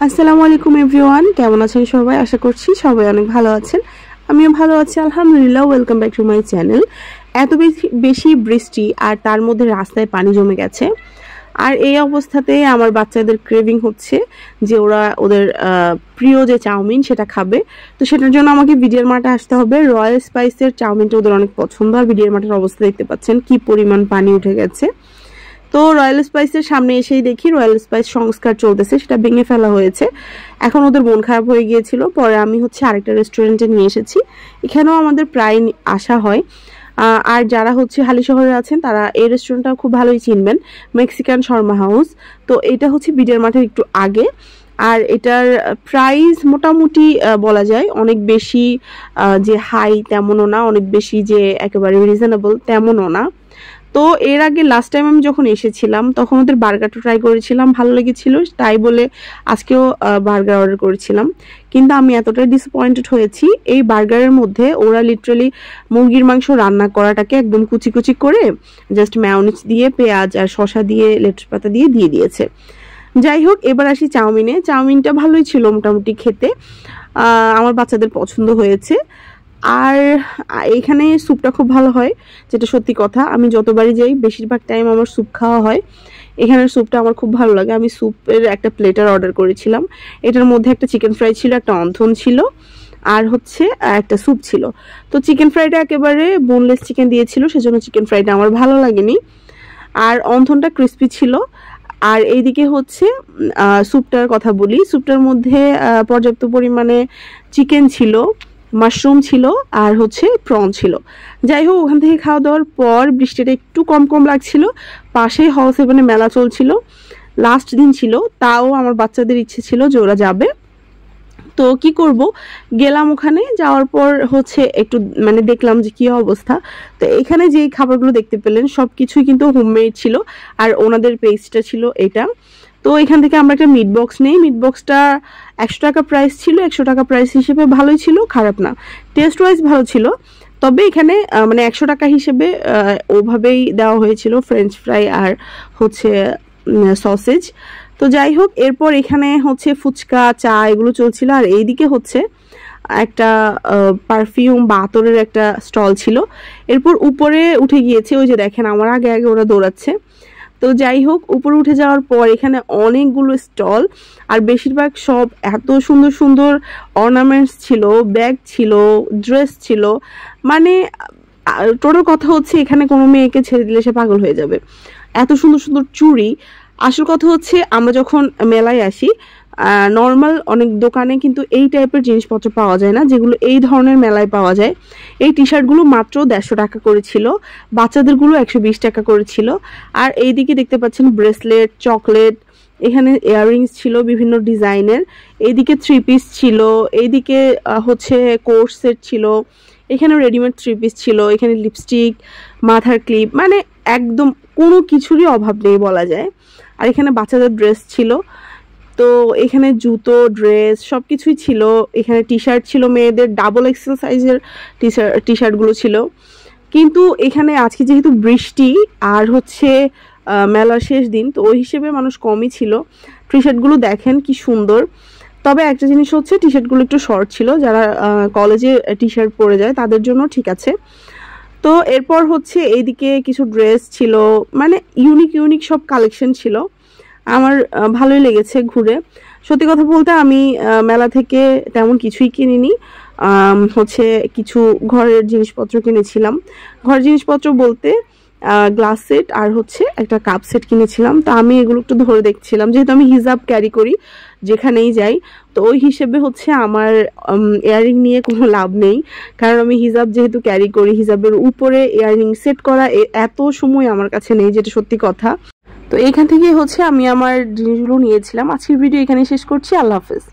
আসসালামু আলাইকুম এভরিওয়ান, কেমন আছেন সবাই? আশা করছি সবাই অনেক ভালো আছেন। আমিও ভালো আছি আলহামদুলিল্লাহ। Welcome back to my channel. এত বেশি বৃষ্টি আর তার মধ্যে রাস্তায় পানি জমে গেছে, আর এই অবস্থাতে আমার বাচ্চাদের ক্রেভিং হচ্ছে যে ওরা ওদের প্রিয় যে চাউমিন সেটা খাবে। তো সেটার জন্য আমাকে বিডিআর মার্টে আসতে হবে। রয়্যাল স্পাইসের চাউমিনটা ওদের অনেক পছন্দ, আর বিডিআর মার্টের অবস্থা দেখতে পাচ্ছেন কি পরিমাণ পানি উঠে গেছে। তো রয়্যাল স্পাইসের সামনে এসেই দেখি রয়্যাল স্পাইস সংস্কার চলতেছে, সেটা ভেঙে ফেলা হয়েছে। এখন ওদের মন খারাপ হয়ে গিয়েছিল, পরে আমি আরেকটা রেস্টুরেন্টে নিয়ে এসেছি। এখানেও আমাদের প্রায় আসা হয়। আর যারা হালি শহরে আছেন তারা এই রেস্টুরেন্টটা খুব ভালোই চিনবেন, মেক্সিকান শর্মা হাউস। তো এটা বিডিআর মাঠের একটু আগে, আর এটার প্রাইস মোটামুটি বলা যায় অনেক বেশি যে হাই তেমনও না, অনেক বেশি যে একেবারে রিজনেবল তেমনও না। তো এর আগে লাস্ট টাইম আমি যখন এসেছিলাম তখন ওদের বার্গারটা ট্রাই করেছিলাম, ভালো লেগেছিল, তাই বলে আজকেও বার্গার অর্ডার করেছিলাম। কিন্তু আমি এতটাই ডিসঅ্যাপয়েন্টেড হয়েছি, এই বার্গারের মধ্যে ওরা লিটারালি মুরগির মাংস রান্না করাটাকে একদম কুচি কুচি করে জাস্ট মেয়োনিজ দিয়ে, পেঁয়াজ আর শসা দিয়ে, লেটুস পাতা দিয়ে দিয়েছে। যাই হোক, এবার আসি চাউমিনে। চাউমিনটা ভালোই ছিল মোটামুটি খেতে, আমার বাচ্চাদের পছন্দ হয়েছে। আর এখানে স্যুপটা খুব ভালো হয়, যেটা সত্যি কথা। আমি যতবারই যাই বেশিরভাগ টাইম আমার স্যুপ খাওয়া হয়। এখানের স্যুপটা আমার খুব ভালো লাগে। আমি স্যুপের একটা প্লেটার অর্ডার করেছিলাম। এটার মধ্যে একটা চিকেন ফ্রাই ছিল, একটা অন্থন ছিল, আর একটা স্যুপ ছিল। তো চিকেন ফ্রাইটা একেবারে বোনলেস চিকেন দিয়েছিল, সেজন্য চিকেন ফ্রাইটা আমার ভালো লাগেনি। আর অন্থনটা ক্রিস্পি ছিল। আর এইদিকে স্যুপটার কথা বলি। স্যুপটার মধ্যে পর্যাপ্ত পরিমাণে চিকেন ছিল, মাশরুম ছিল, আর প্রন ছিল। যাই হোক, ওখান থেকে খাওয়া দাওয়ার পর বৃষ্টিটা একটু কম কম লাগছিল। পাশেই হল 7-এ মেলা চলছিল, লাস্ট দিন ছিল, তাও আমার বাচ্চাদের ইচ্ছে ছিল যে ওরা যাবে। তো কি করব, গেলাম। ওখানে যাওয়ার পর একটু দেখলাম যে কি অবস্থা। তো এখানে যেই খাবারগুলো দেখতে পেলেন সবকিছুই কিন্তু হোমমেড ছিল, আর ওনাদের পেস্টটা ছিল এটা। তো এখান থেকে আমরা একটা মিট বক্স নেই। মিট বক্সটা 100 টাকা প্রাইস ছিল। 100 টাকা প্রাইস হিসেবে ভালোই ছিল, খারাপ না, টেস্ট ওয়াইজ ভালো ছিল। তবে এখানে 100 টাকা হিসেবে ওভাবেই দেওয়া হয়েছিল ফ্রেঞ্চ ফ্রাই আর সসেজ। তো যাই হোক, এরপর এখানে ফুচকা, চা এগুলো চলছিল। আর এইদিকে একটা পারফিউম বা আতরের একটা স্টল ছিল। এরপর উপরে উঠে গিয়েছে, ওই যে দেখেন আমার আগে আগে ওরা দৌড়াচ্ছে। তো যাই হোক, উপরে উঠে যাওয়ার পর এখানে অনেকগুলো স্টল, আর বেশিরভাগ সব এত সুন্দর সুন্দর অর্নামেন্টস ছিল, ব্যাগ ছিল, ড্রেস ছিল। টোটাল কথা এখানে কোনো মেয়েকে ছেড়ে দিলে সে পাগল হয়ে যাবে, এত সুন্দর সুন্দর চুড়ি। আসল কথা আমরা যখন মেলায় আসি নর্মাল অনেক দোকানে কিন্তু এই টাইপের জিনিসপত্র পাওয়া যায় না, যেগুলো এই ধরনের মেলায় পাওয়া যায়। এই টি শার্টগুলো মাত্র 150 টাকা করেছিল, বাচ্চাদেরগুলো 120 টাকা করেছিল। আর এইদিকে দেখতে পাচ্ছেন ব্রেসলেট, চকলেট, এখানে ইয়াররিংস ছিল বিভিন্ন ডিজাইনের। এইদিকে 3 পিস ছিল, এইদিকে কোর্স সেট ছিল, এখানে রেডিমেড 3 পিস ছিল, এখানে লিপস্টিক, মাথার ক্লিপ, একদম কোনো কিছুরই অভাব নেই বলা যায়। আর এখানে বাচ্চাদের ড্রেস ছিল। তো এখানে জুতো, ড্রেস সবকিছুই ছিল। এখানে টি শার্ট ছিল, মেয়েদের ডাবল এক্সেল সাইজের টি শার্টগুলো ছিল। কিন্তু এখানে আজকে যেহেতু বৃষ্টি আর মেলার শেষ দিন, তো ওই হিসেবে মানুষ কমই ছিল। টি শার্টগুলো দেখেন কি সুন্দর। তবে একটা জিনিস টি শার্টগুলো একটু শর্ট ছিল, যারা কলেজে টি শার্ট পরে যায় তাদের জন্য ঠিক আছে। তো এরপর এইদিকে কিছু ড্রেস ছিল, ইউনিক সব কালেকশন ছিল। আমার ভালোই লেগেছে ঘুরে। সত্যি কথা বলতে আমি মেলা থেকে তেমন কিছুই কিনিনি, কিছু ঘরের জিনিসপত্র কিনেছিলাম। ঘরের জিনিসপত্র বলতে গ্লাস সেট আর একটা কাপ সেট কিনেছিলাম। তো আমি এগুলো একটু ধরে দেখছিলাম, যেহেতু আমি হিজাব ক্যারি করি যেখানেই যাই। তো ওই হিসেবে আমার ইয়াররিং নিয়ে কোনো লাভ নেই, কারণ আমি হিজাব যেহেতু ক্যারি করি, হিজাবের উপরে ইয়াররিং সেট করা এত সময় আমার কাছে নেই, যেটা সত্যি কথা। তো এইখান থেকে আমি আমার জিনিসগুলো নিয়েছিলাম। আজকের ভিডিও এখানে শেষ করছি। আল্লাহ হাফেজ।